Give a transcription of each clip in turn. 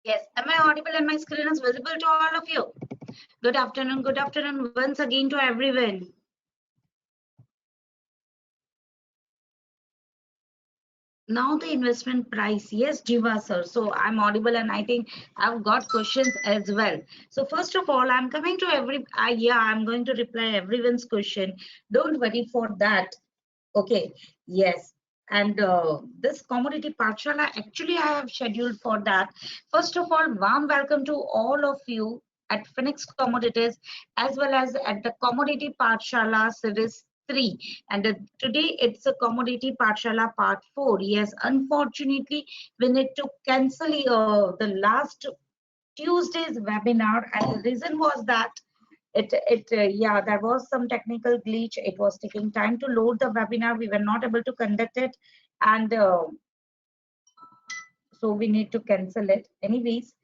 Yes, am I audible and my screen is visible to all of you? Good afternoon once again to everyone. Now the investment price, yes, Jiva sir. So I'm audible and I think I've got questions as well. So first of all, I'm coming to yeah, I'm going to reply everyone's question. Don't worry for that. Okay, yes. And this commodity Pathshala, actually, I have scheduled for that. First of all, warm welcome to all of you at Phoenix Commodities as well as at the Commodity Pathshala Series 3. And today it's a Commodity Pathshala Part 4. Yes, unfortunately, we need to cancel the last Tuesday's webinar, and the reason was that yeah, there was some technical glitch. It was taking time to load the webinar. We were not able to conduct it, and so we need to cancel it. Anyways,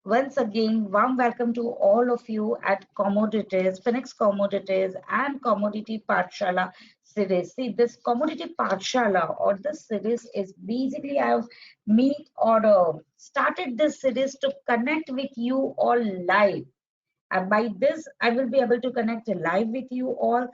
once again, warm welcome to all of you at Commodities, Phoenix Commodities, and Commodity Pathshala series. See, this Commodity Pathshala or this series is basically I have meet or started this series to connect with you all live. And by this, I will be able to connect live with you all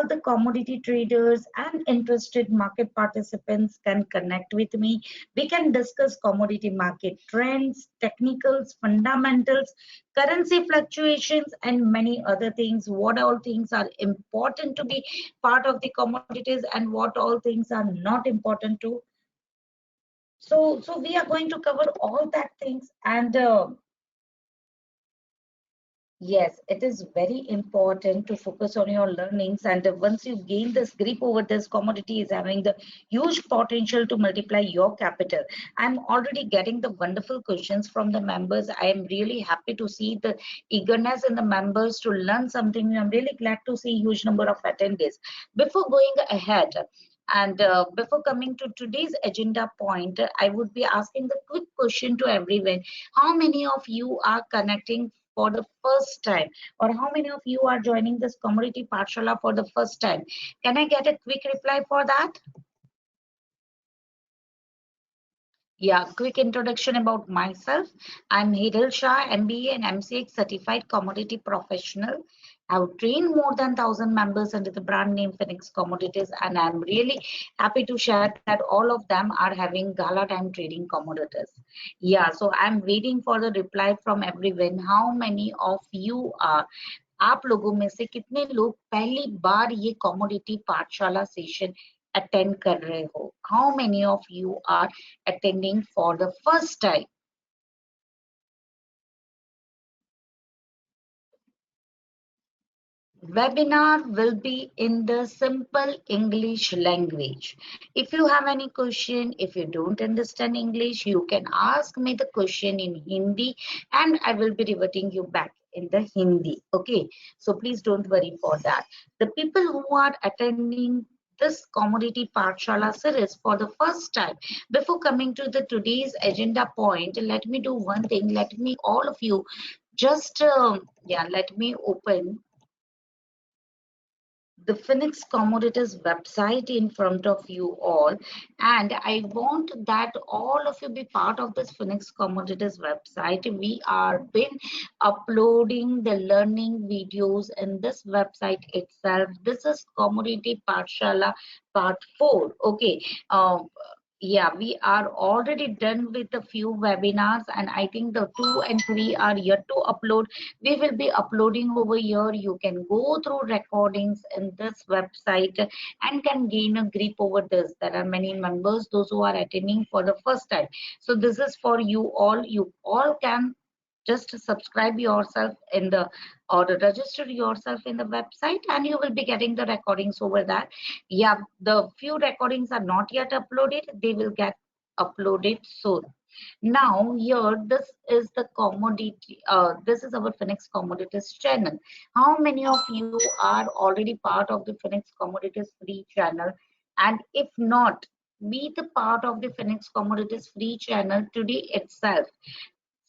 the commodity traders and interested market participants can connect with me. We can discuss commodity market trends, technicals, fundamentals, currency fluctuations, and many other things. What all things are important to be part of the commodities and what all things are not important to. So we are going to cover all that things and yes, it is very important to focus on your learnings. And once you gain this grip over this commodity is having the huge potential to multiply your capital. I'm already getting the wonderful questions from the members. I am really happy to see the eagerness in the members to learn something. I'm really glad to see huge number of attendees. Before going ahead, and before coming to today's agenda point, I would be asking the quick question to everyone. How many of you are connecting for the first time, or how many of you are joining this commodity Pathshala for the first time? Can I get a quick reply for that? Yeah, quick introduction about myself. I'm Hedal Shah, MBA and MCX certified commodity professional. I've trained more than 1,000 members under the brand name Phoenix Commodities, and I'm really happy to share that all of them are having gala time trading commodities. Yeah, so I'm waiting for the reply from everyone. How many of you are? आप लोगों में से कितने लोग पहली बार ये commodity पाठशाला session attend कर रहे हो? How many of you are attending for the first time? Webinar will be in the simple English language. If you have any question, if you don't understand English, you can ask me the question in Hindi and I will be reverting you back in the Hindi. Okay, so please don't worry for that. The people who are attending this commodity Pathshala series for the first time, before coming to the today's agenda point, let me do one thing. Let me all of you just yeah, let me open the Phoenix Commodities website in front of you all, and I want that all of you be part of this Phoenix Commodities website. We are been uploading the learning videos in this website itself. This is Commodity Pathshala Part 4. Okay. Yeah, we are already done with a few webinars, and I think the 2 and 3 are yet to upload. We will be uploading over here. You can go through recordings in this website and can gain a grip over this. There are many members, those who are attending for the first time. So this is for you all. You all can just subscribe yourself in the or register yourself in the website and you will be getting the recordings over that. Yeah, the few recordings are not yet uploaded. They will get uploaded soon. Now here, this is the commodity, this is our Phoenix Commodities channel. How many of you are already part of the Phoenix Commodities free channel? And if not, be the part of the Phoenix Commodities free channel today itself.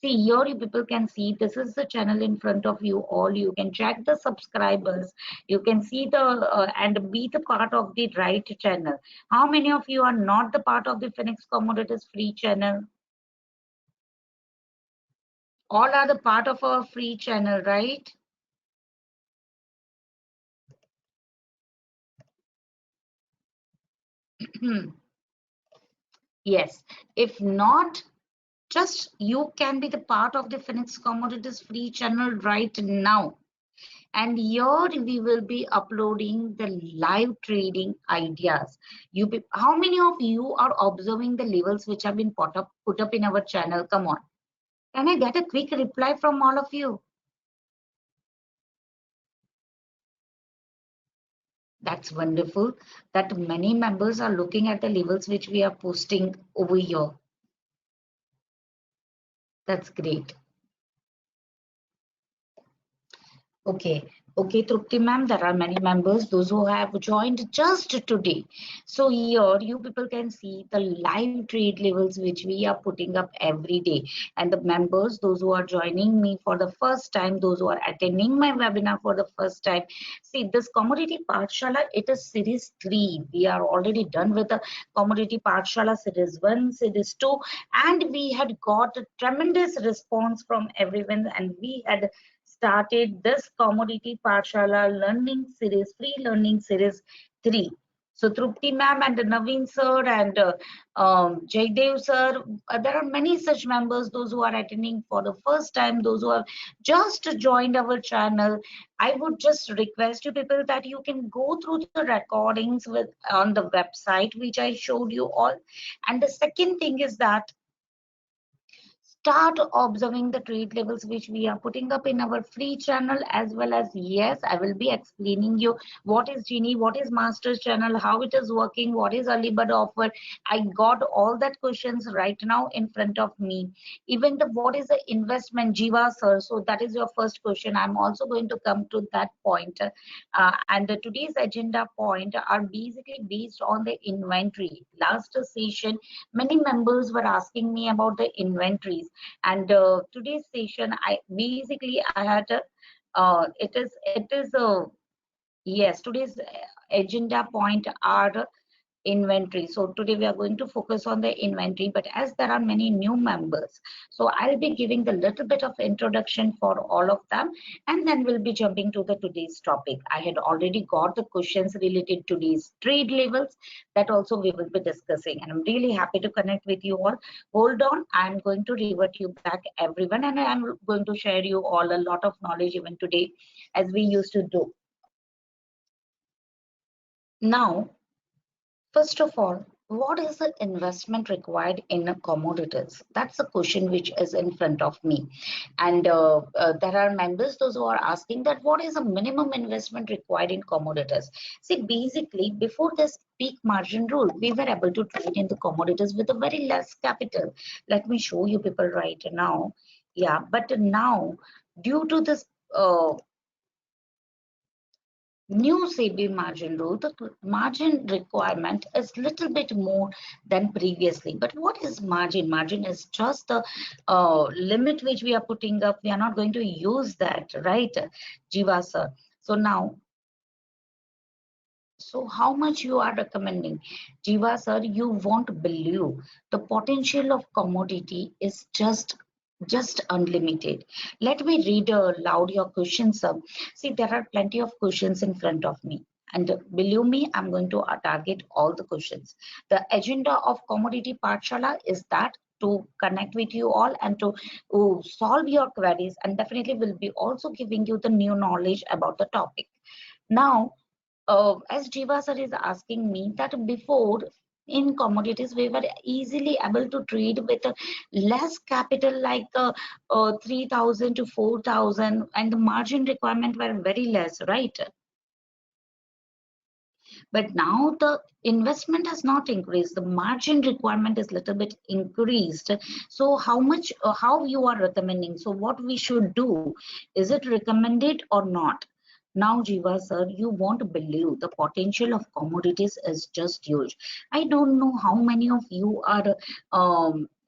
See, here you people can see this is the channel in front of you all. You can check the subscribers. You can see the and be the part of the right channel. How many of you are not the part of the Phoenix Commodities free channel? All are the part of our free channel, right? Yes. If not, just you can be the part of the Phoenix Commodities free channel right now. And here we will be uploading the live trading ideas. How many of you are observing the levels which have been put up in our channel? Come on. Can I get a quick reply from all of you? That's wonderful that many members are looking at the levels which we are posting over here. That's great. Okay, okay, Trupti ma'am, there are many members, those who have joined just today. So here you people can see the live trade levels which we are putting up every day. And the members, those who are joining me for the first time, those who are attending my webinar for the first time. See, this Commodity Pathshala, it is series 3. We are already done with the Commodity Pathshala series 1, series 2, and we had got a tremendous response from everyone, and we had started this Commodity Pathshala learning series, free learning series 3. So Trupti ma'am and Naveen sir and Jaydev sir, there are many such members, those who are attending for the first time, those who have just joined our channel. I would just request you people that you can go through the recordings on the website which I showed you all. And the second thing is that start observing the trade levels which we are putting up in our free channel, as well as, yes, I will be explaining you what is Genie, what is Master's channel, how it is working, what is early bird offer. I got all that questions right now in front of me. Even the what is the investment, Jiva sir, so that is your first question. I'm also going to come to that point. And today's agenda point are basically based on the inventory. Last session many members were asking me about the inventories, and today's session I had it is yes, today's agenda point are inventory. So today we are going to focus on the inventory, but as there are many new members, so I'll be giving the little bit of introduction for all of them, and then we'll be jumping to the today's topic. I had already got the questions related to these trade levels that also we will be discussing, and I'm really happy to connect with you all. Hold on, I'm going to revert you back everyone, and I'm going to share you all a lot of knowledge even today as we used to do. Now, first of all, what is the investment required in commodities? That's the question which is in front of me. And there are members, those who are asking that what is the minimum investment required in commodities? See, basically, before this peak margin rule, we were able to trade in the commodities with a very less capital. Let me show you people right now. Yeah, but now, due to this new SEBI margin rule, the margin requirement is little bit more than previously. But what is margin? Margin is just the limit which we are putting up. We are not going to use that, right, Jiva sir? So now, so how much you are recommending? Jiva sir, you won't believe the potential of commodity is just unlimited. Let me read aloud your questions, sir. See, there are plenty of questions in front of me. And believe me, I'm going to target all the questions. The agenda of Commodity Pathshala is that to connect with you all and to solve your queries, and definitely will be also giving you the new knowledge about the topic. Now, as Jiva sir is asking me that before in commodities we were easily able to trade with less capital like 3,000 to 4,000, and the margin requirement were very less, right? But now the investment has not increased, the margin requirement is little bit increased. So how much how you are recommending, so what we should do, is it recommended or not? Now, Jiva sir, you won't believe the potential of commodities is just huge. I don't know how many of you are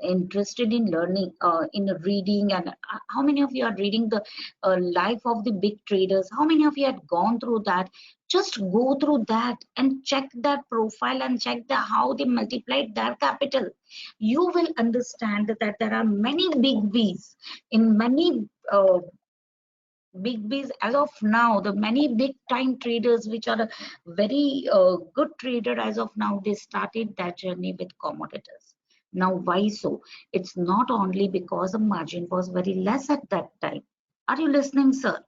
interested in learning, in reading, and how many of you are reading the life of the big traders? How many of you had gone through that? Just go through that and check their profile and check how they multiplied their capital. You will understand that there are many big B's in many big B's as of now. The many big time traders, which are a very good trader as of now, they started that journey with commodities. Now, why so? It's not only because the margin was very less at that time. Are you listening, sir?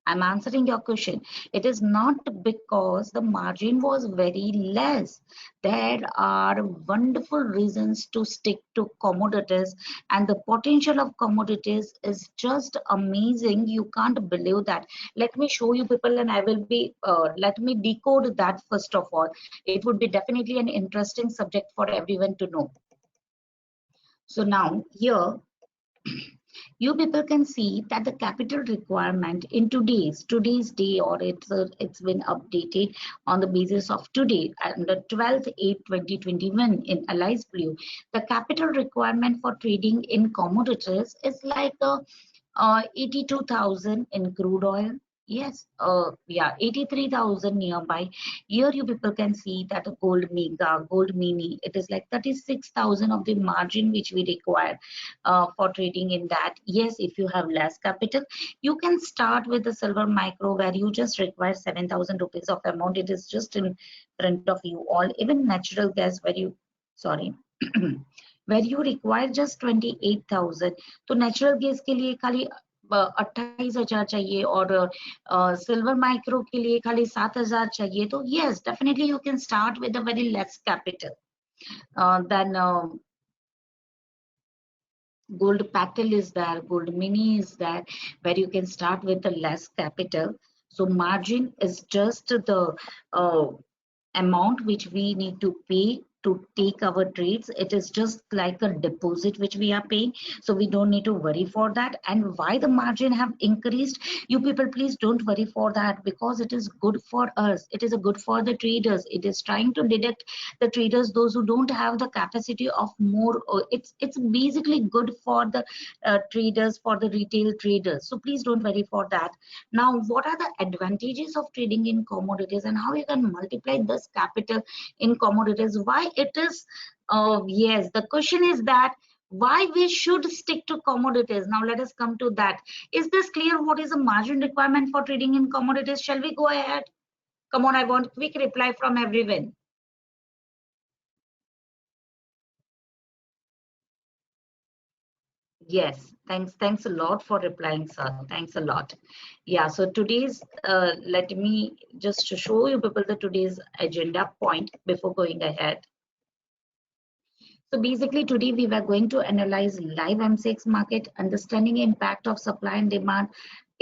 I'm answering your question. It is not because the margin was very less. There are wonderful reasons to stick to commodities, and the potential of commodities is just amazing. You can't believe that. Let me show you people, and I will be, let me decode that first of all. It would be definitely an interesting subject for everyone to know. So now here, you people can see that the capital requirement in today's day, or it's been updated on the basis of today, and the 12th 8 2021 in Allies Blue. The capital requirement for trading in commodities is like 82,000 in crude oil. Yes, yeah, 83,000 nearby. Here you people can see that a gold mega, gold mini, it is like 36,000 of the margin which we require for trading in that. Yes, if you have less capital, you can start with the silver micro, where you just require 7,000 rupees of amount. It is just in front of you all. Even natural gas, where you, sorry, where you require just 28,000. तो natural gas के लिए खाली 28,000 चाहिए, और silver micro के लिए खाली 7,000 चाहिए. तो yes, definitely you can start with a very less capital than gold petal is there, gold mini is there, where you can start with a less capital. So margin is just the amount which we need to pay to take our trades. It is just like a deposit which we are paying, so we don't need to worry for that. And why the margin have increased, you people please don't worry for that, because it is good for us. It is a good for the traders. It is trying to deduct the traders, those who don't have the capacity of more. It's basically good for the traders, for the retail traders. So please don't worry for that. Now, what are the advantages of trading in commodities, and how you can multiply this capital in commodities? Why it is, yes, the question is that why we should stick to commodities. Now let us come to that. Is this clear? What is the margin requirement for trading in commodities? Shall we go ahead? Come on, I want quick reply from everyone. Yes, thanks a lot for replying, sir. Thanks a lot. Yeah, so today's, let me just show you people the today's agenda point before going ahead. So basically today we were going to analyze live MCX market, understanding impact of supply and demand,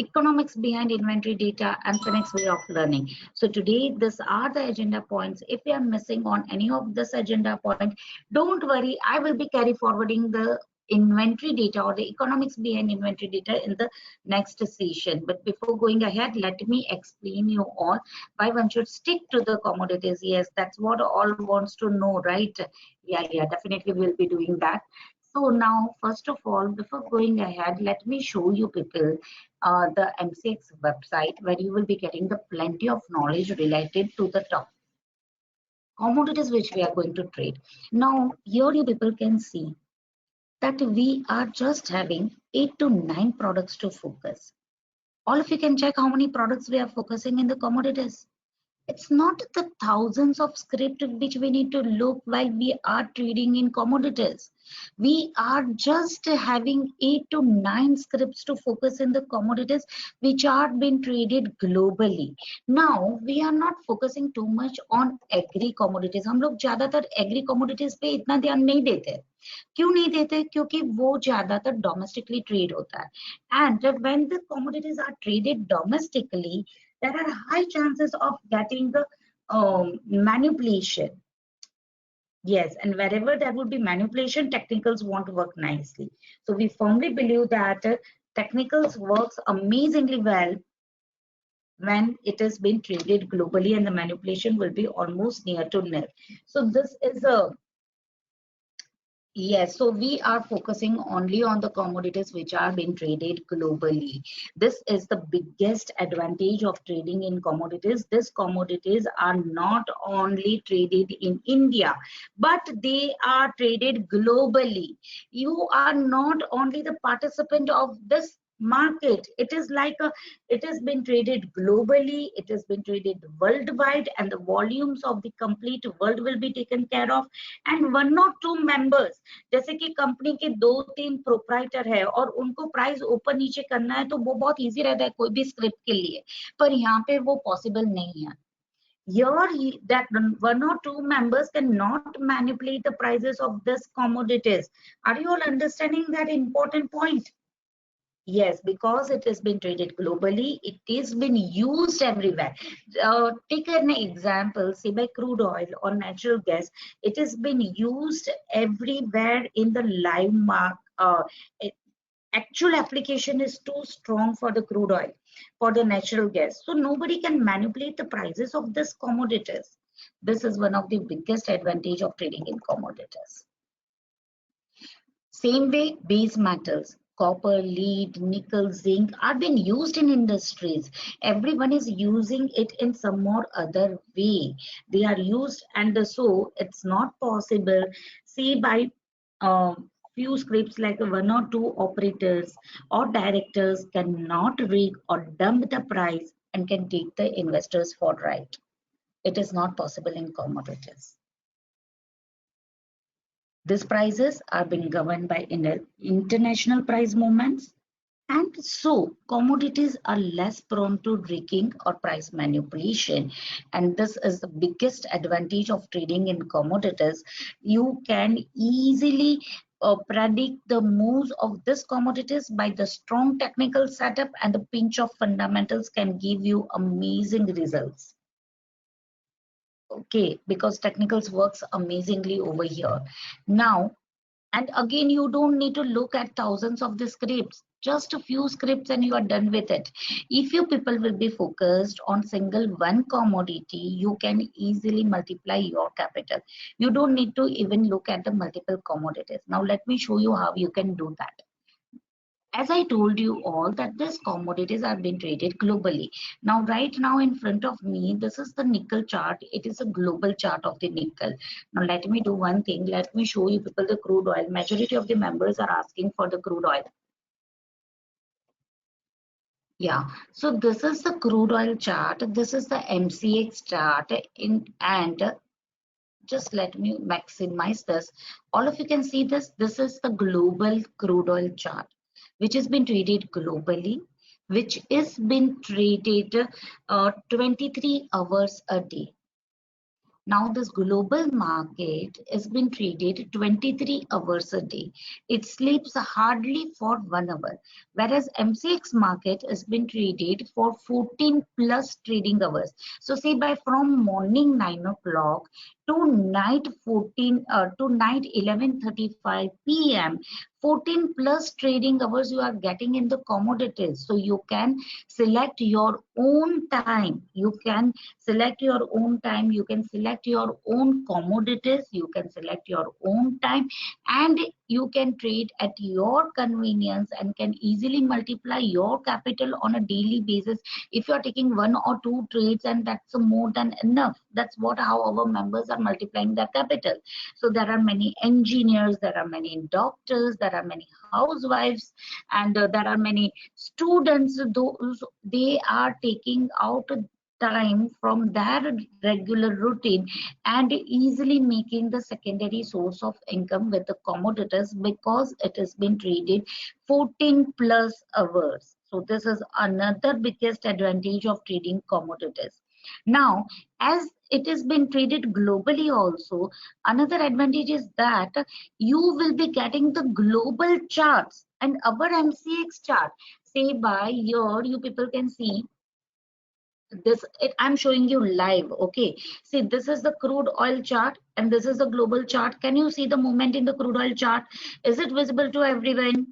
economics behind inventory data, and Phoenix way of learning. So today these are the agenda points. If you are missing on any of this agenda point, don't worry, I will be carry forwarding the inventory data or the economics behind inventory data in the next session. But before going ahead, let me explain you all why one should stick to the commodities. Yes, that's what all wants to know, right? Yeah, definitely we'll be doing that. So now, first of all, before going ahead, let me show you people the MCX website, where you will be getting the plenty of knowledge related to the top commodities which we are going to trade. Now, here you people can see that we are just having 8 to 9 products to focus. All of you can check how many products we are focusing in the commodities. It's not the thousands of script which we need to look while we are trading in commodities. We are just having 8 to 9 scripts to focus in the commodities which are being traded globally. Now we are not focusing too much on agri commodities. हम लोग ज़्यादातर agri commodities पे इतना ध्यान नहीं देते. क्यों नहीं देते? क्योंकि वो ज़्यादातर domestically trade होता है. And when the commodities are traded domestically, there are high chances of getting the manipulation. Yes, and wherever there would be manipulation, technicals won't work nicely. So we firmly believe that technicals works amazingly well when it has been traded globally, and the manipulation will be almost near to nil. So this is a Yes, so we are focusing only on the commodities which are being traded globally. This is the biggest advantage of trading in commodities. These commodities are not only traded in India, but they are traded globally. You are not only the participant of this market. It is like it has been traded globally, it has been traded worldwide, and the volumes of the complete world will be taken care of. And one or two members, जैसे कि company के 2-3 proprietor है और उनको price ऊपर नीचे करना है, तो वो बहुत इजी रहता है कोई भी स्क्रिप्ट के लिए, पर यहाँ पे वो पॉसिबल नहीं है. Here that one or two members cannot manipulate the prices of this commodities. Are you all understanding that important point? Yes, because it has been traded globally, it is been used everywhere. Take an example, say by crude oil or natural gas, it has been used everywhere in the live market. Actual application is too strong for the crude oil, for the natural gas. So nobody can manipulate the prices of this commodities. This is one of the biggest advantage of trading in commodities. Same way, base metals, copper, lead, nickel, zinc are being used in industries. Everyone is using it in some or other way. They are used, and so it's not possible, see by few scripts like one or two operators or directors cannot rig or dump the price and can take the investors for right. It is not possible in commodities. These prices are being governed by international price movements, and so commodities are less prone to rigging or price manipulation. And this is the biggest advantage of trading in commodities. You can easily predict the moves of this commodities by the strong technical setup, and the pinch of fundamentals can give you amazing results. Okay, because technicals works amazingly over here. Now, and again, you don't need to look at thousands of the scripts, just a few scripts and you are done with it. If you people will be focused on single one commodity, you can easily multiply your capital. You don't need to even look at the multiple commodities. Now let me show you how you can do that. As I told you all that these commodities are being traded globally. Now, right now in front of me, this is the nickel chart. It is a global chart of the nickel. Now, let me do one thing. Let me show you people the crude oil. Majority of the members are asking for the crude oil. Yeah, so this is the crude oil chart. This is the MCX chart and just let me maximize this. All of you can see this. This is the global crude oil chart, which has been traded globally, which is been traded 23 hours a day. Now this global market has been traded 23 hours a day. It sleeps hardly for 1 hour, whereas MCX market has been traded for 14 plus trading hours. So say by from morning 9 o'clock to night 11:35 p.m. 14 plus trading hours you are getting in the commodities. So you can select your own time. You can select your own time, you can select your own commodities, you can select your own time, and you can trade at your convenience and can easily multiply your capital on a daily basis. If you are taking 1 or 2 trades, and that's more than enough. That's what how our members are multiplying their capital. So there are many engineers, there are many doctors, there are many housewives, and there are many students. Those they are taking out time from their regular routine and easily making the secondary source of income with the commodities, because it has been traded 14 plus hours. So this is another biggest advantage of trading commodities. Now, as it has been traded globally also, another advantage is that you will be getting the global charts and our MCX chart. Say by here, you people can see this. I'm showing you live. Okay, see, this is the crude oil chart and this is the global chart. Can you see the movement in the crude oil chart? Is it visible to everyone?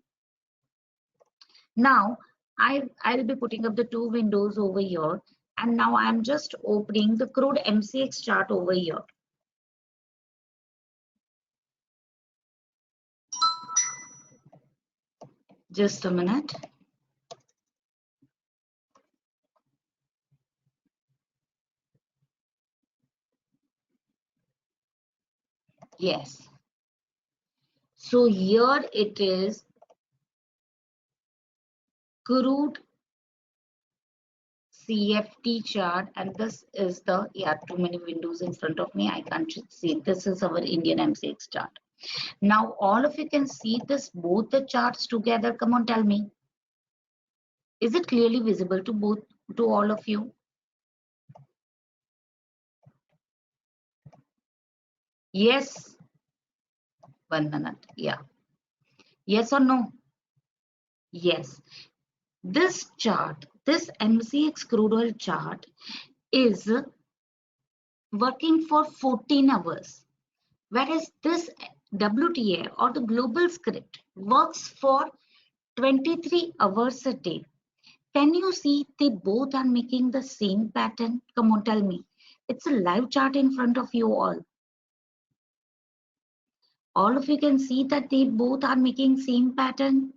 Now I'll be putting up the two windows over here, and now I'm just opening the crude MCX chart over here. Just a minute. Yes. So here it is crude CFT chart, and this is the, yeah, too many windows in front of me. I can't see. This is our Indian MCX chart. Now all of you can see this, both the charts together. Come on, tell me. Is it clearly visible to both, to all of you? Yes. 1 minute. Yeah. Yes or no? Yes. This chart, this MCX crude oil chart is working for 14 hours, whereas this WTI or the global script works for 23 hours a day. Can you see they both are making the same pattern? Come on, tell me. It's a live chart in front of you all. All of you can see that they both are making same pattern.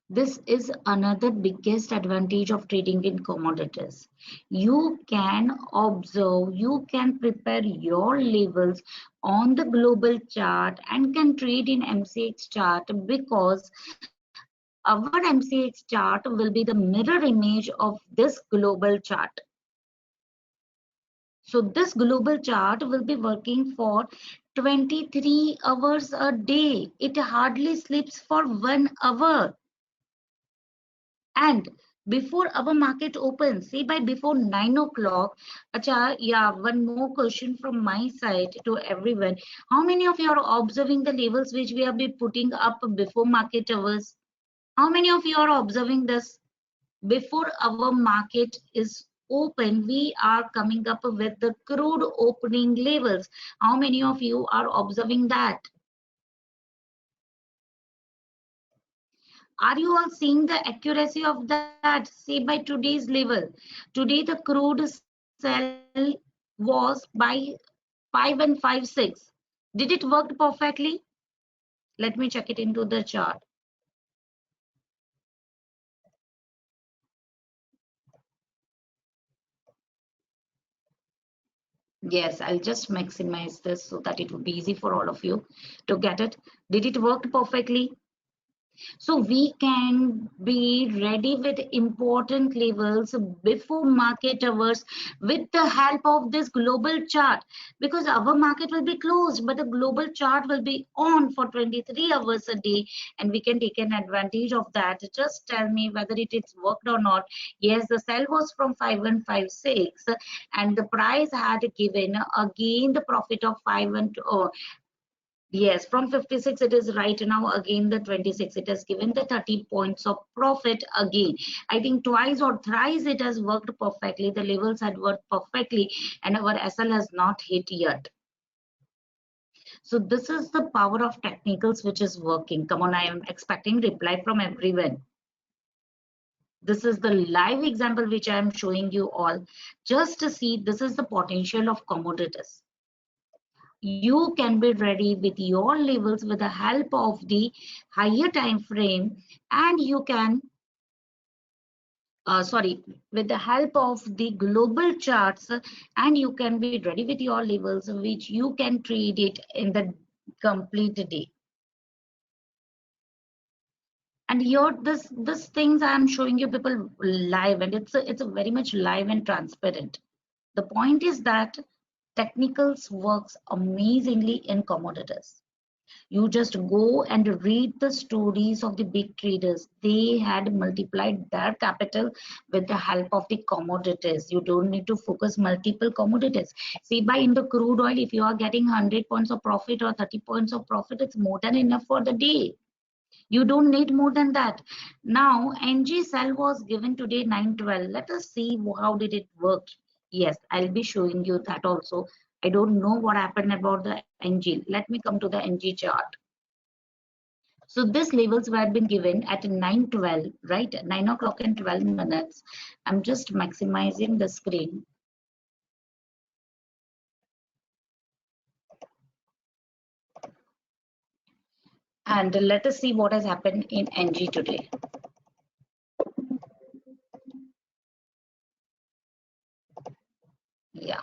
This is another biggest advantage of trading in commodities. You can observe, you can prepare your levels on the global chart and can trade in MCX chart, because our MCX chart will be the mirror image of this global chart. So this global chart will be working for 23 hours a day. It hardly sleeps for 1 hour. And before our market opens, say by before 9 o'clock, acha, yeah, one more question from my side to everyone. How many of you are observing the levels which we have been putting up before market hours? How many of you are observing this? Before our market is open, we are coming up with the crude opening levels. How many of you are observing that? Are you all seeing the accuracy of that? Say by today's level. Today the crude sell was by 5 and 5.6. Did it work perfectly? Let me check it into the chart. Yes, I'll just maximize this so that it will be easy for all of you to get it. Did it work perfectly? So we can be ready with important levels before market hours with the help of this global chart, because our market will be closed, but the global chart will be on for 23 hours a day, and we can take an advantage of that. Just tell me whether it is worked or not. Yes, the sell was from 5156 and the price had given again the profit of 5 and yes, from 56 it is right now again the 26. It has given the 30 points of profit again. I think twice or thrice it has worked perfectly. The levels had worked perfectly and our SL has not hit yet. So this is the power of technicals which is working. Come on, I am expecting reply from everyone. This is the live example which I am showing you all. Just to see, this is the potential of commodities. You can be ready with your levels with the help of the higher time frame, and you can with the help of the global charts, and you can be ready with your levels which you can trade it in the complete day. And here this things I am showing you people live, and it's a very much live and transparent. The point is that technicals works amazingly in commodities. You just go and read the stories of the big traders. They had multiplied their capital with the help of the commodities. You don't need to focus multiple commodities. See, by in the crude oil, if you are getting 100 points of profit or 30 points of profit, it's more than enough for the day. You don't need more than that. Now, NG sell was given today 912. Let us see how did it work. Yes, I'll be showing you that also. I don't know what happened about the NG. Let me come to the NG chart. So these levels were been given at 9:12, right? 9 o'clock and 12 minutes. I'm just maximizing the screen. And let us see what has happened in NG today. Yeah.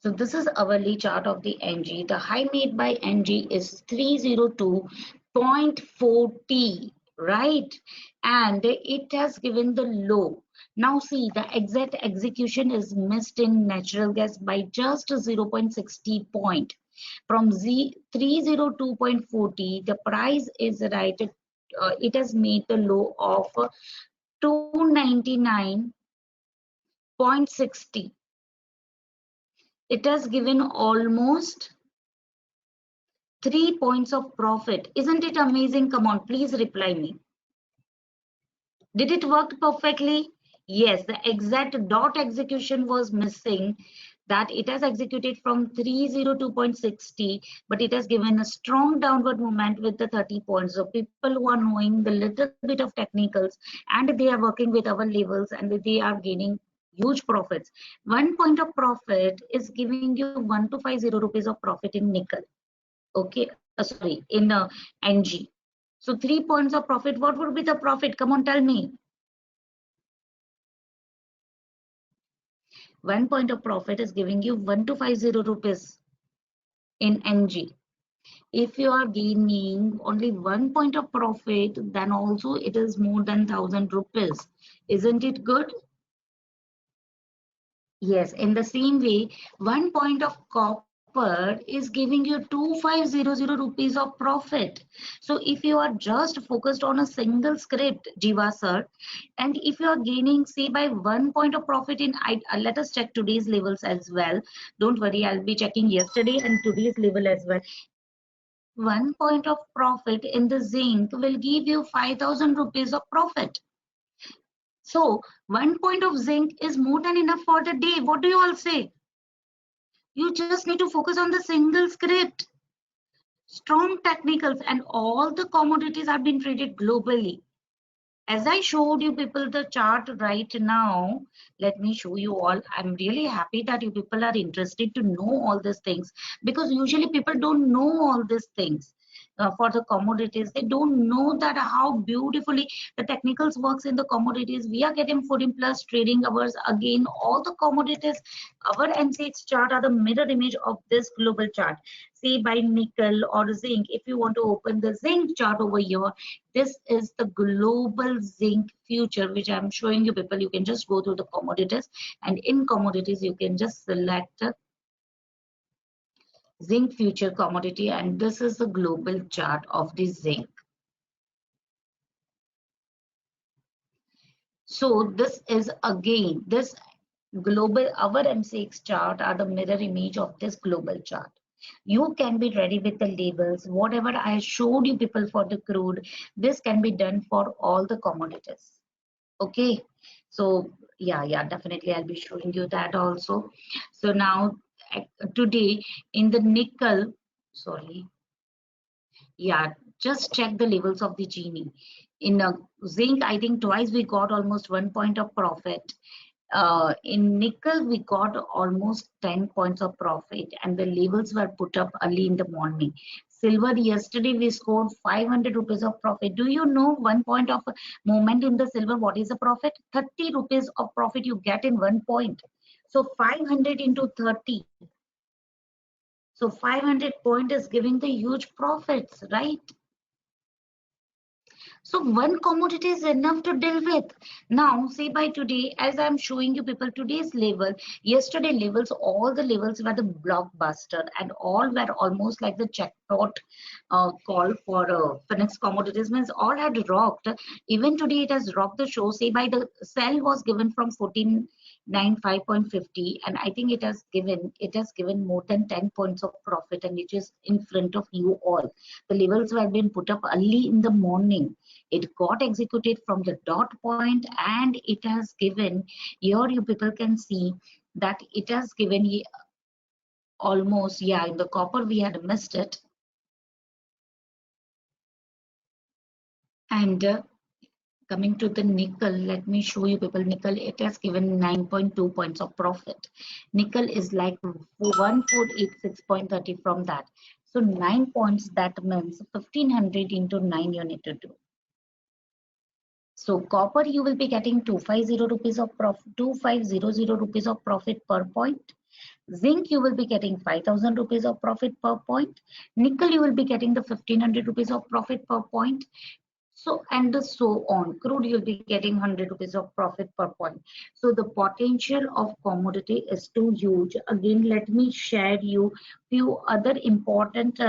So this is hourly chart of the NG. The high made by NG is 302.40, right? And it has given the low. Now see, the exact execution is missed in natural gas by just 0.60 point. From 302.40, the price is right. It has made the low of 299.60. It has given almost 3 points of profit. Isn't it amazing? Come on, please reply me. Did it work perfectly? Yes, the exact dot execution was missing, that it has executed from 302.60, but it has given a strong downward movement with the 30 points. So people who are knowing the little bit of technicals and they are working with our levels and they are gaining huge profits. 1 point of profit is giving you 1250 rupees of profit in nickel. Okay, sorry, in NG. So 3 points of profit. What would be the profit? Come on, tell me. 1 point of profit is giving you 1250 rupees in NG. If you are gaining only 1 point of profit, then also it is more than 1000 rupees. Isn't it good? Yes, in the same way, 1 point of copper is giving you 2500 rupees of profit. So if you are just focused on a single script, Jiva sir, and if you are gaining, say, by 1 point of profit in, let us check today's levels as well. Don't worry, I'll be checking yesterday and today's level as well. 1 point of profit in the zinc will give you 5000 rupees of profit. So 1 point of zinc is more than enough for the day. What do you all say? You just need to focus on the single script. Strong technicals, and all the commodities are being traded globally. As I showed you people the chart right now, let me show you all. I'm really happy that you people are interested to know all these things, because usually people don't know all these things. For the commodities, they don't know that how beautifully the technicals works in the commodities. We are getting 14 plus trading hours. Again, all the commodities, our MCX chart are the mirror image of this global chart. See, by nickel or zinc, if you want to open the zinc chart over here, this is the global zinc future, which I'm showing you people. You can just go to the commodities, and in commodities you can just select zinc future commodity, and this is the global chart of the zinc. So this is again this global, our MCX chart are the mirror image of this global chart. You can be ready with the labels. Whatever I showed you people for the crude, this can be done for all the commodities. Okay, so yeah, definitely I'll be showing you that also. So now today in the nickel, sorry, yeah, just check the levels of the Gini. In zinc, I think twice we got almost 1 point of profit. In nickel, we got almost 10 points of profit, and the levels were put up early in the morning. Silver, yesterday we scored 500 rupees of profit. Do you know 1 point of movement in the silver? What is the profit? 30 rupees of profit you get in 1 point. So 500 into 30. So 500 point is giving the huge profits, right? So one commodity is enough to deal with. Now, say by today, as I'm showing you people today's level, yesterday levels, all the levels were the blockbuster and all were almost like the jackpot call for Phoenix commodities, means all had rocked. Even today it has rocked the show. Say by the sell was given from 1495.50, and I think it has given more than 10 points of profit, and it is in front of you all. The levels were being put up early in the morning. It got executed from the dot point, and it has given, here you people can see that it has given almost, yeah, in the copper we had missed it. And coming to the nickel, let me show you people nickel. It has given 9.2 points of profit. Nickel is like 1486.30 from that. So 9 points, that means 1500 into 9 you need to do. So copper you will be getting 250 rupees of profit, 2500 rupees of profit per point. Zinc you will be getting 5000 rupees of profit per point. Nickel you will be getting the 1500 rupees of profit per point. So and so on. Crude you'll be getting 100 rupees of profit per point. So the potential of commodity is too huge. Again, let me share you few other important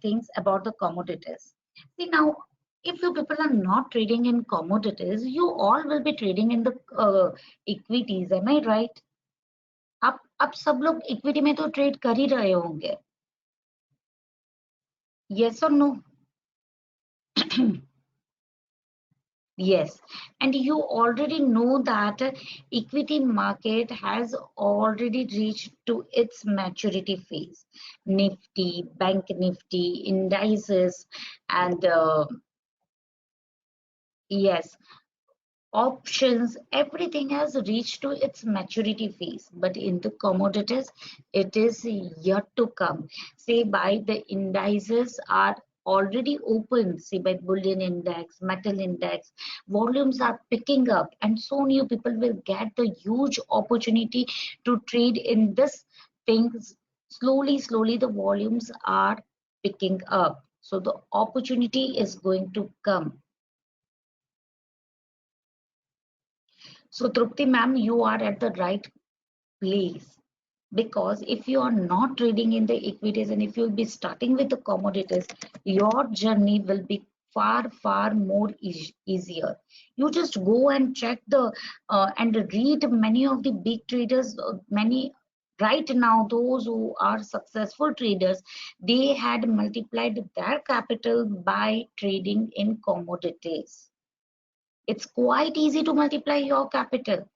things about the commodities. See now, if you people are not trading in commodities, you all will be trading in the equities. Am I right? आप सब लोग equity में तो trade कर ही रहे होंगे. Yes or no? Yes, and you already know that equity market has already reached to its maturity phase. Nifty, Bank Nifty, indices, and yes, options, everything has reached to its maturity phase. But in the commodities, it is yet to come. Say by the indices are already open, say by bullion index, metal index, volumes are picking up, and soon you people will get the huge opportunity to trade in this things. Slowly the volumes are picking up, so the opportunity is going to come. So Trupti ma'am, you are at the right place, because if you are not trading in the equities and if you'll be starting with the commodities, your journey will be far more easier. You just go and check the and read many of the big traders, many right now those who are successful traders, they had multiplied their capital by trading in commodities. It's quite easy to multiply your capital,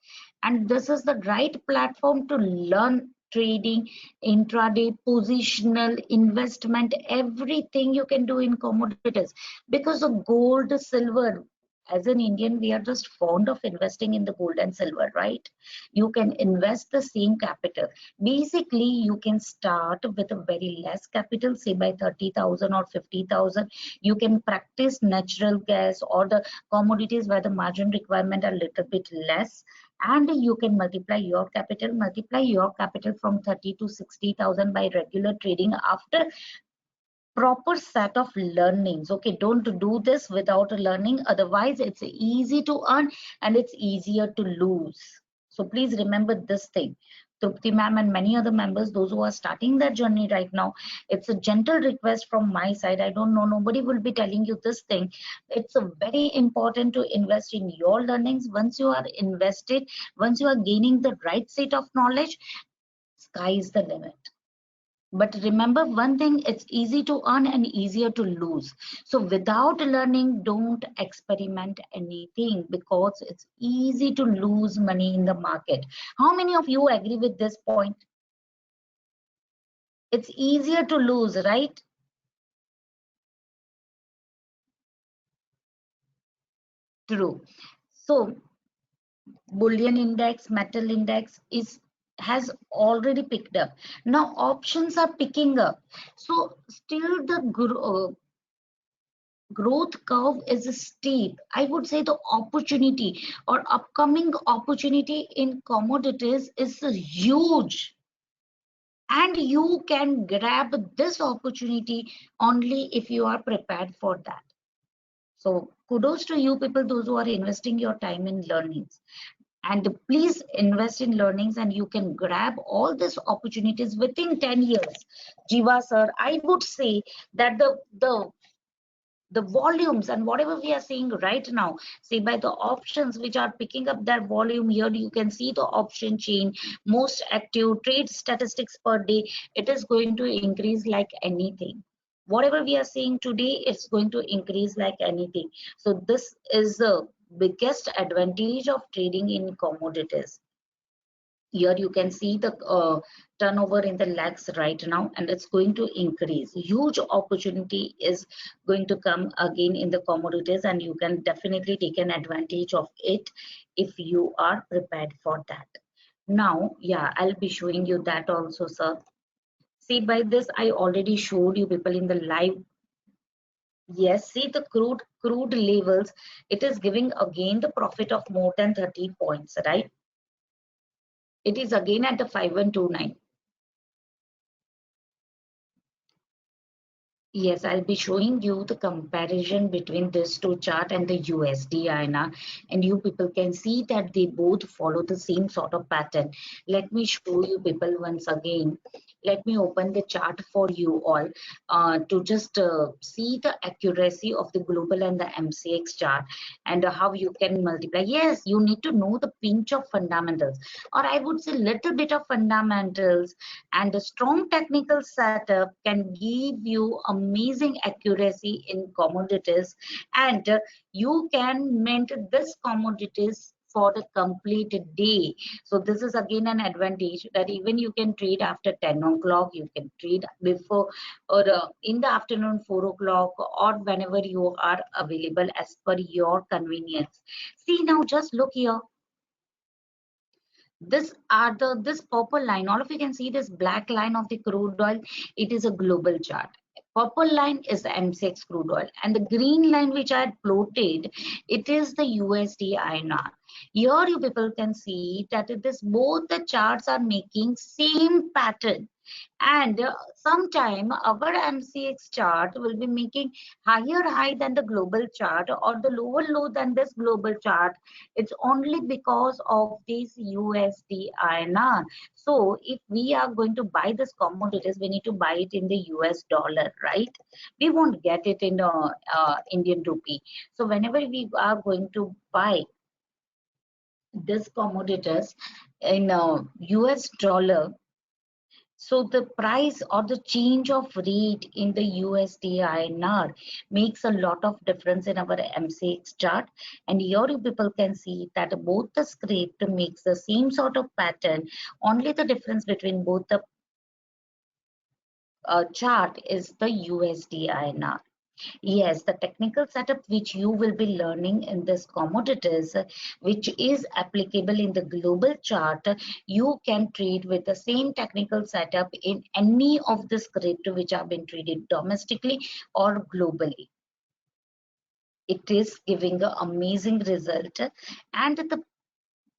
and this is the right platform to learn trading, intraday, positional, investment, everything you can do in commodities. Because of gold, silver, as an Indian, we are just fond of investing in the gold and silver, right? You can invest the same capital. Basically, you can start with a very less capital, say by 30,000 or 50,000. You can practice natural gas or the commodities where the margin requirement are a little bit less, and you can multiply your capital from 30 to 60,000 by regular trading after proper set of learnings. Okay, don't do this without learning, otherwise it's easy to earn and it's easier to lose. So please remember this thing. Trupti ma'am and many other members, those who are starting their journey right now, it's a gentle request from my side. I don't know, nobody will be telling you this thing. It's a very important to invest in your learnings. Once you are invested, once you are gaining the right set of knowledge, sky is the limit. But remember one thing, it's easy to earn and easier to lose. So without learning, don't experiment anything, because it's easy to lose money in the market. How many of you agree with this point? It's easier to lose, right? True. So bullion index, metal index has already picked up. Now options are picking up. So still the growth curve is steep. I would say the opportunity or upcoming opportunity in commodities is huge, and you can grab this opportunity only if you are prepared for that. So kudos to you people, those who are investing your time in learnings, and please invest in learnings and you can grab all these opportunities within 10 years. Jiva sir, I would say that the volumes and whatever we are seeing right now, see by the options which are picking up that volume, here you can see the option chain, most active trade statistics per day, it is going to increase like anything. Whatever we are seeing today, it's going to increase like anything. So this is the biggest advantage of trading in commodities. Here you can see the turnover in the lakhs right now, and it's going to increase. Huge opportunity is going to come again in the commodities, and you can definitely take an advantage of it if you are prepared for that. Now, yeah, I'll be showing you that also, sir. See, by this I already showed you people in the live. Yes, see the crude levels, it is giving again the profit of more than 30 points, right? It is again at the 5129. Yes, I'll be showing you the comparison between this two chart and the USD INR, and you people can see that they both follow the same sort of pattern. Let me show you people once again. Let me open the chart for you all to just see the accuracy of the global and the MCX chart, and how you can multiply. Yes, you need to know the pinch of fundamentals, or I would say little bit of fundamentals, and a strong technical setup can give you amazing accuracy in commodities, and you can mint this commodities for the complete day. So this is again an advantage that even you can trade after 10 o'clock, you can trade before or in the afternoon 4 o'clock, or whenever you are available as per your convenience. See, now just look here. This purple line, all of you can see this black line of the crude oil, it is a global chart. Purple line is the MCX crude oil, and the green line which I had plotted, it is the USD INR. Here you people can see that it is both the charts are making same pattern, and sometime our MCX chart will be making higher high than the global chart, or the lower low than this global chart. It's only because of this USD INR. So if we are going to buy this commodities, we need to buy it in the US dollar, right? We won't get it in Indian rupee. So whenever we are going to buy this commodities in US dollar, so the price or the change of rate in the USD INR makes a lot of difference in our MCX chart. And here you people can see that both the script makes the same sort of pattern. Only the difference between both the chart is the USD INR. Yes, the technical setup which you will be learning in this commodities, which is applicable in the global chart, you can trade with the same technical setup in any of the script which have been traded domestically or globally. It is giving an amazing result, and the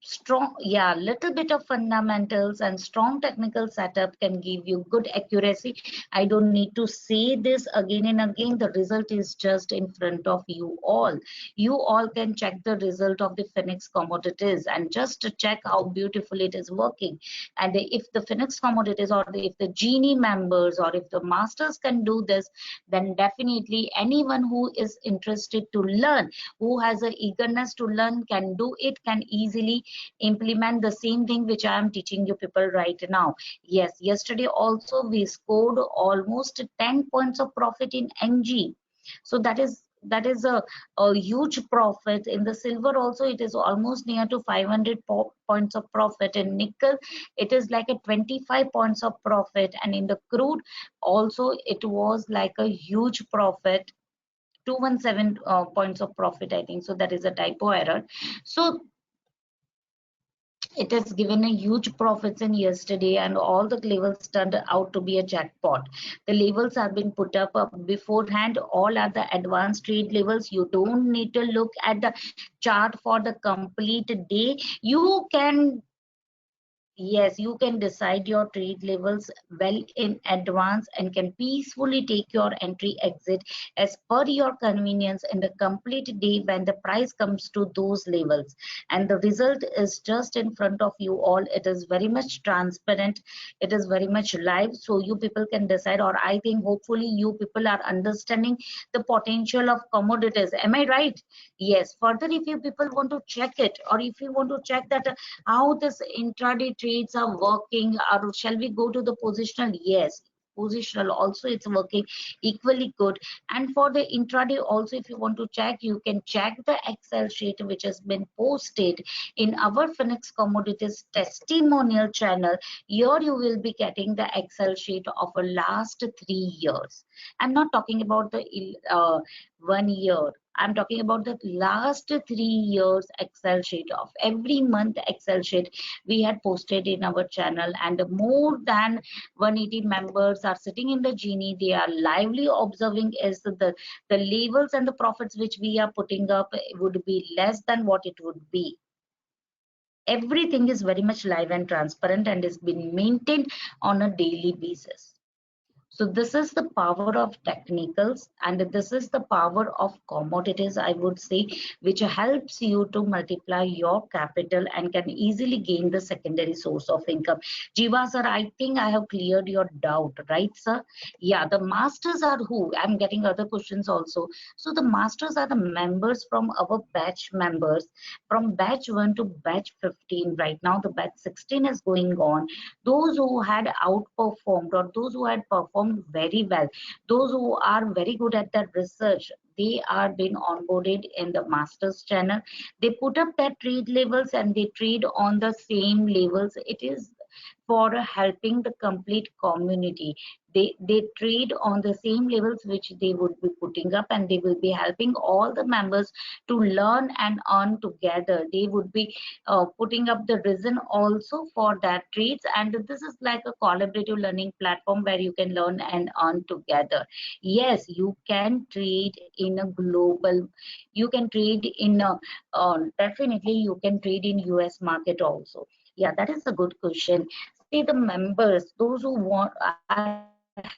strong, yeah, little bit of fundamentals and strong technical setup can give you good accuracy. I don't need to say this again and again. The result is just in front of you all. You all can check the result of the Phoenix commodities and just to check how beautiful it is working. And if the Phoenix commodities, or if the genie members, or if the masters can do this, then definitely anyone who is interested to learn, who has an eagerness to learn, can do it, can easily implement the same thing which I am teaching you people right now. Yes, yesterday also we scored almost 10 points of profit in NG. So that is a huge profit. In the silver also it is almost near to 500 points of profit. In nickel it is like a 25 points of profit, and in the crude also it was like a huge profit, 217 points of profit, I think. So that is a typo error. So it has given a huge profits in yesterday, and all the levels turned out to be a jackpot. The levels have been put up beforehand. All are the advanced trade levels. You don't need to look at the chart for the complete day. You can, yes, you can decide your trade levels well in advance and can peacefully take your entry exit as per your convenience in the complete day when the price comes to those levels. And the result is just in front of you all. It is very much transparent. It is very much live. So you people can decide, or I think hopefully you people are understanding the potential of commodities. Am I right? Yes. Further, if you people want to check it, or if you want to check that how this intraday trades are working, or shall we go to the positional? Yes, positional also it's working equally good. And for the intraday also, if you want to check, you can check the Excel sheet which has been posted in our Phoenix Commodities testimonial channel. Here you will be getting the Excel sheet of the last 3 years. I'm not talking about the 1 year. I'm talking about the last 3 years Excel sheet of every month Excel sheet we had posted in our channel, and more than 180 members are sitting in the Genie. They are lively observing is the levels and the profits which we are putting up would be less than what it would be. Everything is very much live and transparent and is being maintained on a daily basis. So this is the power of technicals, and this is the power of commodities, I would say, which helps you to multiply your capital and can easily gain the secondary source of income. Jiva sir, I think I have cleared your doubt, right sir? Yeah, the masters are who? I'm getting other questions also. So the masters are the members from our batch members from batch 1 to batch 15. Right now the batch 16 is going on. Those who had outperformed or those who had performed very well, those who are very good at their research, they are being onboarded in the masters channel. They put up their trade levels and they trade on the same levels. It is for helping the complete community. They trade on the same levels which they would be putting up, and they will be helping all the members to learn and earn together. They would be putting up the reason also for that trades, and this is like a collaborative learning platform where you can learn and earn together. Yes, you can trade in a global, you can trade in a definitely you can trade in US market also. Yeah, that is a good question. See, the members, those who want are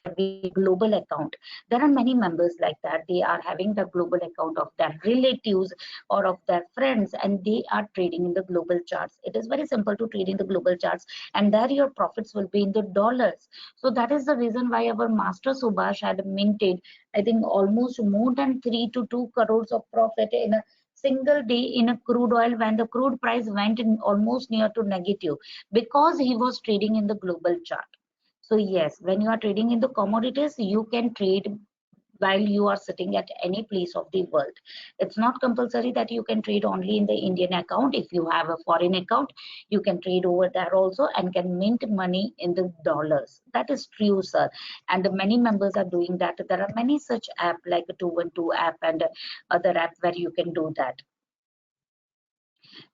having a global account, there are many members like that. They are having the global account of their relatives or of their friends, and they are trading in the global charts. It is very simple to trade in the global charts, and there your profits will be in the dollars. So that is the reason why our master Subhash had maintained, I think, almost more than 3 to 2 crores of profit in a single day in a crude oil when the crude price went in almost near to negative, because he was trading in the global chart. So yes, when you are trading in the commodities, you can trade while you are sitting at any place of the world. It's not compulsory that you can trade only in the Indian account. If you have a foreign account, you can trade over there also and can mint money in the dollars. That is true, sir. And many members are doing that. There are many such app like 212 app and other app where you can do that.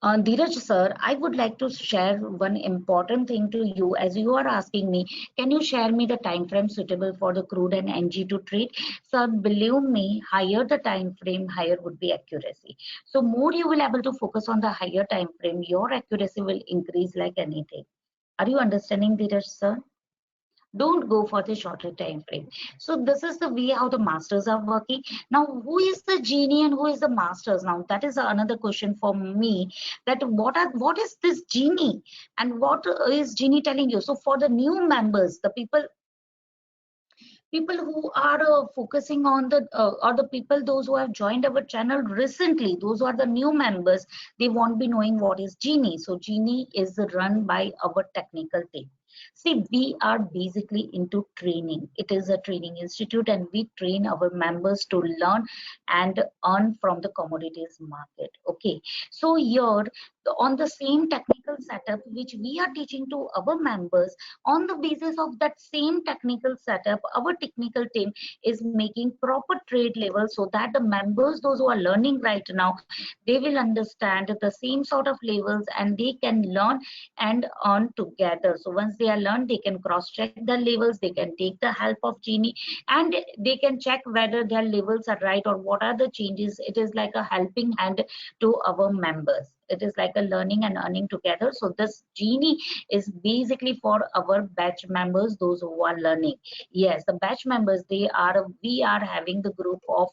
Dheeraj sir, I would like to share one important thing to you. As you are asking me, can you share me the time frame suitable for the crude and NG to trade? Sir, believe me, higher the time frame, higher would be accuracy. So more you will able to focus on the higher time frame, your accuracy will increase like anything. Are you understanding, Dheeraj sir? Don't go for the shorter time frame. So this is the way how the masters are working. Now who is the Genie and who is the masters? Now that is another question for me, that what is this Genie and what is Genie telling you? So for the new members, the people who are focusing on the or the people those who have joined our channel recently, those who are the new members, they won't be knowing what is Genie. So Genie is run by our technical team. See, we are basically into training. It is a training institute, and we train our members to learn and earn from the commodities market. Okay, so here on the same technical setup which we are teaching to our members, on the basis of that same technical setup, our technical team is making proper trade levels so that the members, those who are learning right now, they will understand the same sort of levels and they can learn and earn together. So once they are learned, they can cross check the levels, they can take the help of Genie, and they can check whether their levels are right or what are the changes. It is like a helping hand to our members. It is like a learning and earning together. So this Genie is basically for our batch members, those who are learning. Yes, the batch members, we are having the group of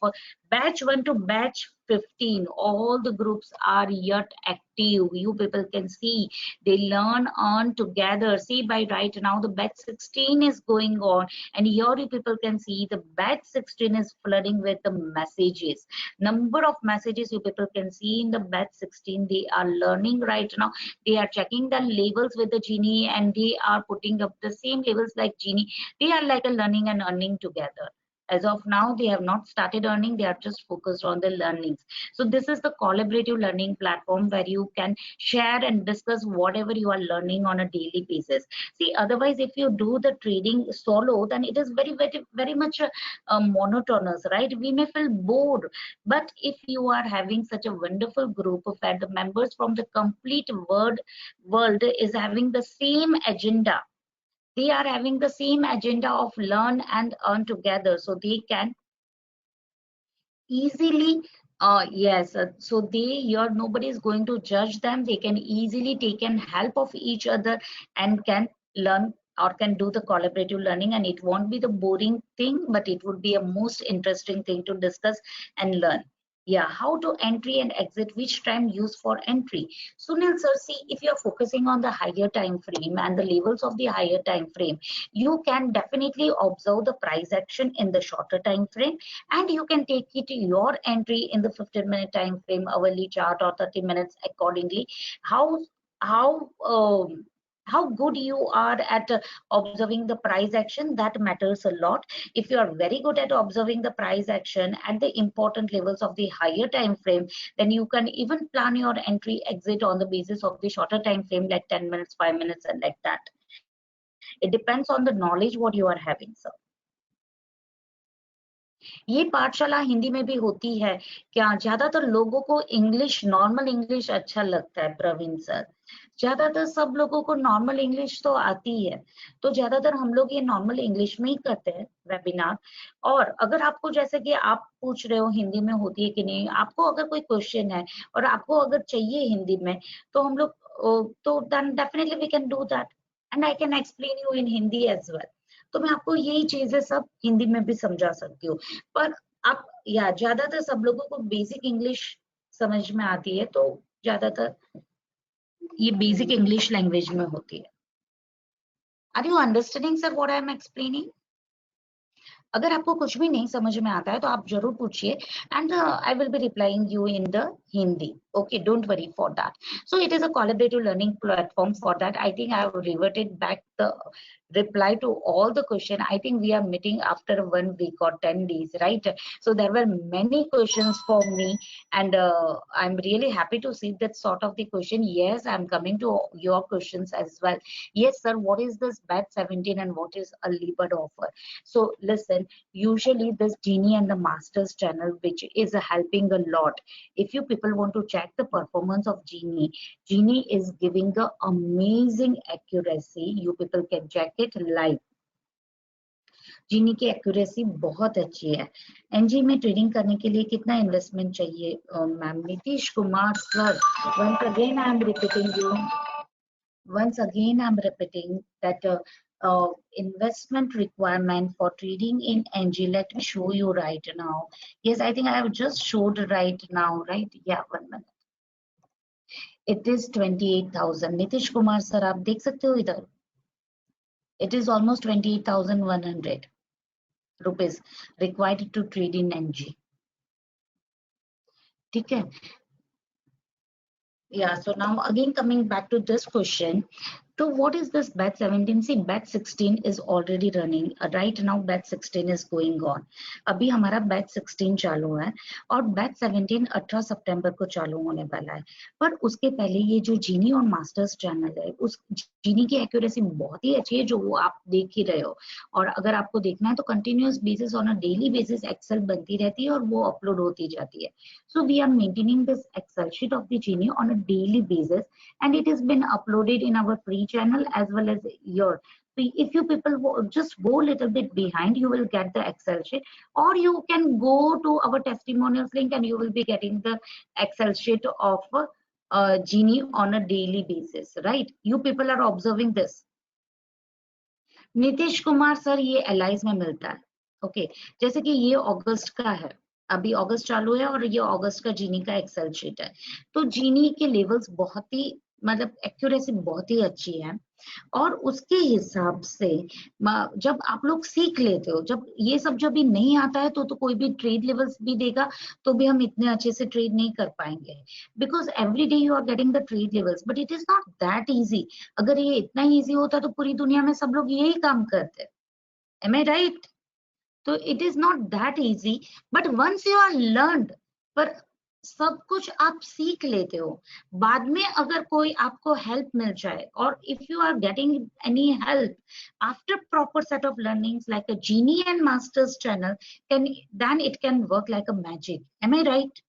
batch 1 to batch 15. All the groups are yet active. You people can see they learn on together. See, by right now the batch 16 is going on, and here you people can see the batch 16 is flooding with the messages. Number of messages you people can see in the batch 16. They are learning right now. They are checking the labels with the Genie, and they are putting up the same labels like Genie. They are like a learning and earning together. As of now, they have not started earning, they are just focused on the learnings. So this is the collaborative learning platform where you can share and discuss whatever you are learning on a daily basis. See, otherwise if you do the trading solo, then it is very much monotonous, right? We may feel bored. But if you are having such a wonderful group of the members from the complete world is having the same agenda, they are having the same agenda of learn and earn together, so they can easily yes, so nobody is going to judge them. They can easily take in help of each other and can learn or can do the collaborative learning, and it won't be the boring thing, but it would be a most interesting thing to discuss and learn. Yeah, how to entry and exit, which time use for entry. Sunil sir, see, if you're focusing on the higher time frame and the levels of the higher time frame, you can definitely observe the price action in the shorter time frame, and you can take it to your entry in the 15-minute time frame, hourly chart, or 30 minutes accordingly. How how good you are at observing the price action, that matters a lot. If you are very good at observing the price action at the important levels of the higher time frame, then you can even plan your entry exit on the basis of the shorter time frame, like 10 minutes, 5 minutes, and like that. It depends on the knowledge what you are having, sir. ये पाठशाला हिंदी में भी होती है क्या? ज्यादातर लोगों को इंग्लिश, नॉर्मल इंग्लिश अच्छा लगता है प्रवीण सर। ज्यादातर सब लोगों को नॉर्मल इंग्लिश तो आती है, तो ज्यादातर हम लोग ये नॉर्मल इंग्लिश में ही करते हैं वेबिनार। और अगर आपको, जैसे कि आप पूछ रहे हो हिंदी में होती है कि नहीं, आपको अगर कोई क्वेश्चन है और आपको अगर चाहिए हिंदी में, तो हम लोग तो then definitely we can do that, and I can explain you in Hindi as well. तो मैं आपको यही चीजें सब हिंदी में भी समझा सकती हूँ। पर आप, या ज्यादातर सब लोगों को बेसिक इंग्लिश समझ में आती है, तो ज्यादातर ये बेसिक इंग्लिश लैंग्वेज में होती है। Are you understanding sir what I am explaining? अगर आपको कुछ भी नहीं समझ में आता है तो आप जरूर पूछिए, and I will be replying you in the Hindi. Okay, don't worry for that. So it is a collaborative learning platform. For that, I think I have reverted back the reply to all the question. I think we are meeting after 1 week or 10 days, right? So there were many questions for me, and I'm really happy to see that sort of the question. Yes, I'm coming to your questions as well. Yes sir, what is this batch 17 and what is a Libud offer? So listen, usually this Genie and the Masters channel, which is helping a lot. If you people want to check the performance of Genie, Genie is giving the amazing accuracy. You people can check it live. Genie की accuracy बहुत अच्छी है। NG में trading करने के लिए कितना investment चाहिए ma'am? Nitish Kumar sir, once again I am repeating you, once again I'm repeating that investment requirement for trading in NG. Let me show you right now. Yes, I think I have just showed right now, right? Yeah, 1 minute. It is 28,000. Nitish Kumar sir, आप देख सकते हो इधर, it is almost 28,100 rupees required to trade in NG. ठीक है? Yeah, so now again coming back to this question. So what is this batch 17? See, batch 16 is already running. Right now batch 16 is going on. अभी हमारा batch 16 चालू है और batch 17 18 सितंबर को चालू होने वाला है। पर उसके पहले ये जो जीनी और मास्टर्स चैनल है, उस जीनी की एक्यूरेसी बहुत ही अच्छी है, जो वो आप देख ही रहे हो। और अगर आपको देखना है तो continuous basis on a daily basis Excel बनती रहती है और वो अपलोड होती जाती है। So we are maintaining this Excel sheet of the Genie on a daily basis, and it has been uploaded in our free channel as well as your. So if you people just go a little bit behind, you will get the Excel sheet, or you can go to our testimonials link and you will be getting the Excel sheet of Genie on a daily basis, right? You people are observing this. Nitish Kumar sir, ये allies में मिलता है। Okay, जैसे कि ये अगस्त का है, अभी अगस्त चालू है और ये अगस्त का जीनी का एक्सेल शीट है। तो जीनी के लेवल्स बहुत ही, मतलब एक्यूरेसी बहुत ही अच्छी है, और उसके हिसाब से जब आप लोग सीख लेते हो, जब ये सब जब भी नहीं आता है तो कोई भी ट्रेड लेवल्स भी देगा तो भी हम इतने अच्छे से ट्रेड नहीं कर पाएंगे, because every day you are getting the trade levels, but it is not that easy. अगर ये इतना इजी होता तो पूरी दुनिया में सब लोग यही काम करते। एम आई राइट? तो it is not that easy, but once you are learned, पर सब कुछ आप सीख लेते हो, बाद में अगर कोई आपको हेल्प मिल जाए, और if you are getting any help after proper set of learnings like a genie and masters channel, then it can work like a magic. Am I right?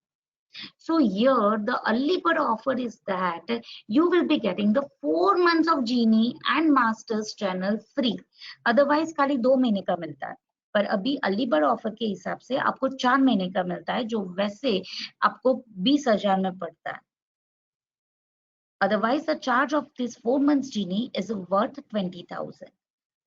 So here the early bird offer is that you will be getting the 4 months of genie and masters channel free. Otherwise खाली 2 महीने का मिलता है, पर अभी early bird offer के हिसाब से आपको 4 महीने का मिलता है, जो वैसे आपको 20,000 में पड़ता है. Otherwise the charge of this 4 months genie is worth 20,000.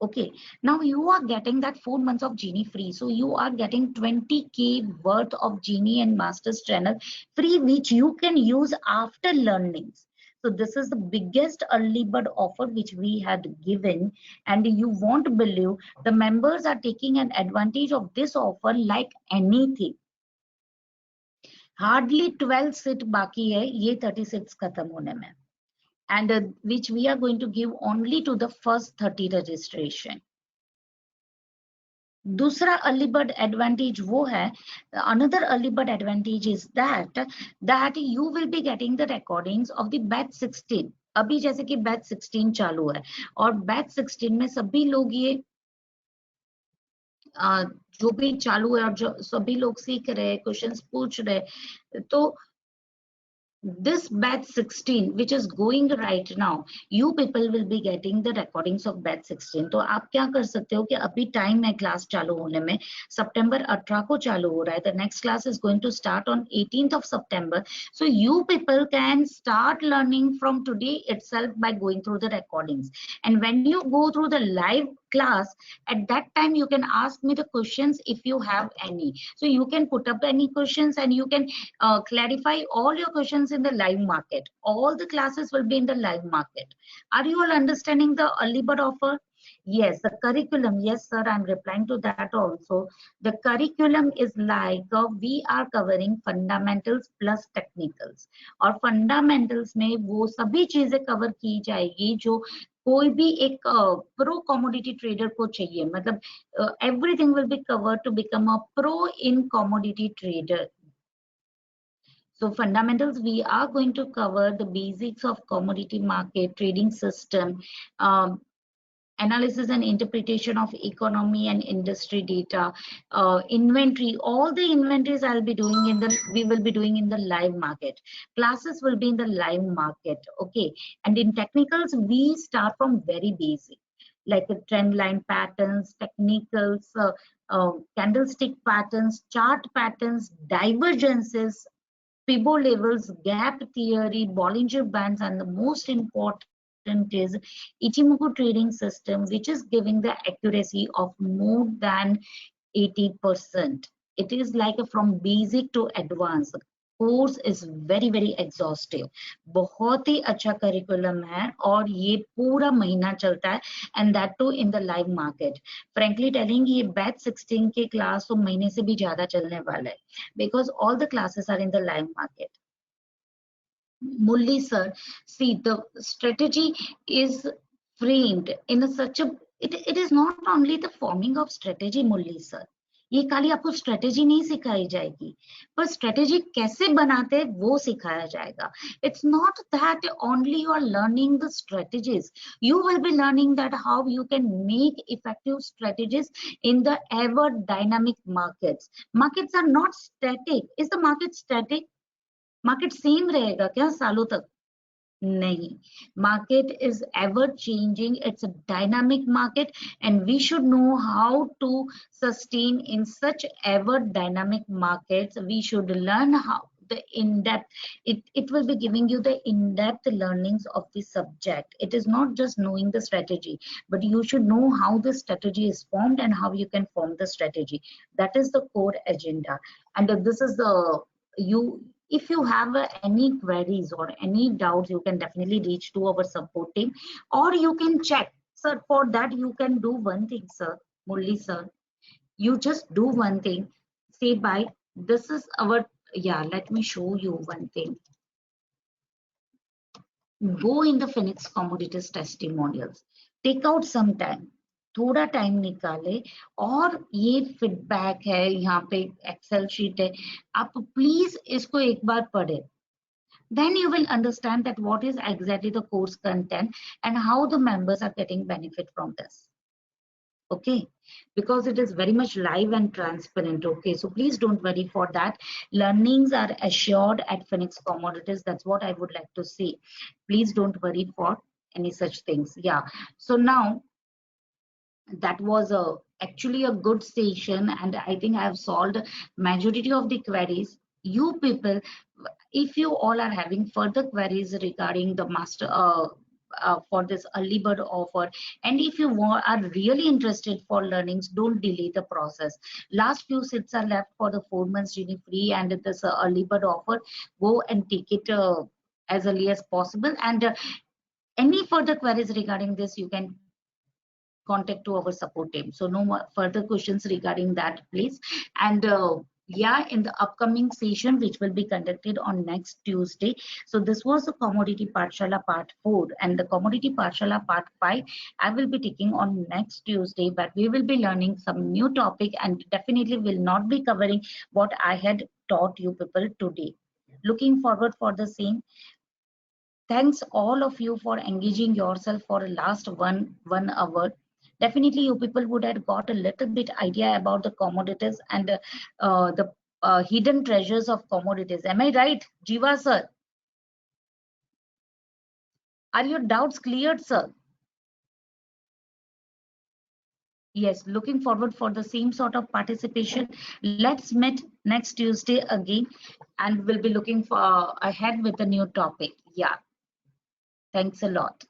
Okay, now you are getting that 4 months of genie free, so you are getting 20k worth of genie and masters channel free, which you can use after learnings. So this is the biggest early bird offer which we had given, and you won't believe the members are taking an advantage of this offer like anything. Hardly 12 seat बाकी है ये 36 खत्म होने में, and which we are going to give only to the first 30 registration. दूसरा early bird advantage वो है, another early bird advantage is that you will be getting the recordings of the batch 16. अभी जैसे कि बैच 16 चालू है, और batch 16 में सभी लोग ये जो भी चालू है और जो सभी लोग सीख रहे, क्वेश्चंस पूछ रहे, तो this batch 16 which is going right now, you people will be getting the recordings of batch 16. तो आप क्या कर सकते हो कि अभी टाइम है क्लास चालू होने में, सितंबर 18 को चालू हो रहा है, the next class is going to start on 18th of September. So you people can start learning from today itself by going through the recordings, and when you go through the live class, at that time you can ask me the questions if you have any. So you can put up any questions, and you can clarify all your questions in the live market. All the classes will be in the live market. Are you all understanding the early bird offer? Yes, the curriculum. Yes, sir, I'm replying to that also. The curriculum is like we are covering fundamentals plus technicals. और fundamentals में वो सभी चीजें cover की जाएगी जो कोई भी एक प्रो कमोडिटी ट्रेडर को चाहिए, मतलब everything will be covered to become a pro in commodity trader. So fundamentals, we are going to cover the basics of commodity market, trading system, analysis and interpretation of economy and industry data, inventory. All the inventories we will be doing in the live market. Classes will be in the live market. Okay, and in technicals, we start from very basic, like the trend line patterns, technicals, candlestick patterns, chart patterns, divergences, Pivot levels, gap theory, Bollinger Bands, and the most important is Ichimoku trading system, which is giving the accuracy of more than 80%. It is like from basic to advanced. Course is very very exhaustive, बहुत ही अच्छा curriculum है, और ये पूरा महीना चलता है, and that too in the live market. Frankly telling, ये बैच 16 के क्लास तो महीने से भी ज्यादा चलने वाला है, because all the classes are in the live market. Mulli sir, see, the strategy is framed in a such a, it is not only the forming of strategy, Mulli sir. ये खाली आपको स्ट्रेटेजी नहीं सिखाई जाएगी, पर strategy कैसे बनाते हैं वो सिखाया जाएगा. It's not that only you are learning the strategies, you will be learning that how you can make effective strategies in the ever dynamic markets. Markets are not static. Is the market static? Market same रहेगा क्या सालों तक? नहीं. Market is ever changing, it's a dynamic market, and we should know how to sustain in such ever dynamic markets. We should learn how the in-depth, it will be giving you the in-depth learnings of the subject. It is not just knowing the strategy, but you should know how the strategy is formed and how you can form the strategy. That is the core agenda, and this is the if you have any queries or any doubts, you can definitely reach to our support team, or you can check. Sir, for that you can do one thing, sir, Mulli sir. You just do one thing. Say bye. This is our, yeah, let me show you one thing. Go in the Phoenix Commodities testimonials. Take out some time. थोड़ा time निकाले और ये feedback है, यहाँ पे Excel sheet है, आप please इसको एक बार पढ़े. Then you will understand that what is exactly the course content and how the members are getting benefit from this. Okay, because it is very much live and transparent. Okay, so please don't worry for that. Learnings are assured at Phoenix Commodities. That's what I would like to say. Please don't worry for any such things. Yeah, so now that was actually a good session, and I think I have solved majority of the queries. You people, if you all are having further queries regarding the master for this early bird offer, and if you are really interested for learnings, don't delay the process. Last few seats are left for the 4 months genie free and this early bird offer. Go and take it as early as possible, and any further queries regarding this, you can contact to our support team. So no more further questions regarding that, please. And yeah, in the upcoming session, which will be conducted on next Tuesday. So this was the Commodity Pathshala part 4, and the Commodity Pathshala part 5 I will be taking on next Tuesday, but we will be learning some new topic and definitely will not be covering what I had taught you people today. Looking forward for the same. Thanks all of you for engaging yourself for the last one hour. Definitely you people would have got a little bit idea about the commodities and the hidden treasures of commodities. Am I right, Jiva sir? Are your doubts cleared, sir? Yes, looking forward for the same sort of participation. Let's meet next Tuesday again, and we'll be looking for ahead with a new topic. Yeah, thanks a lot.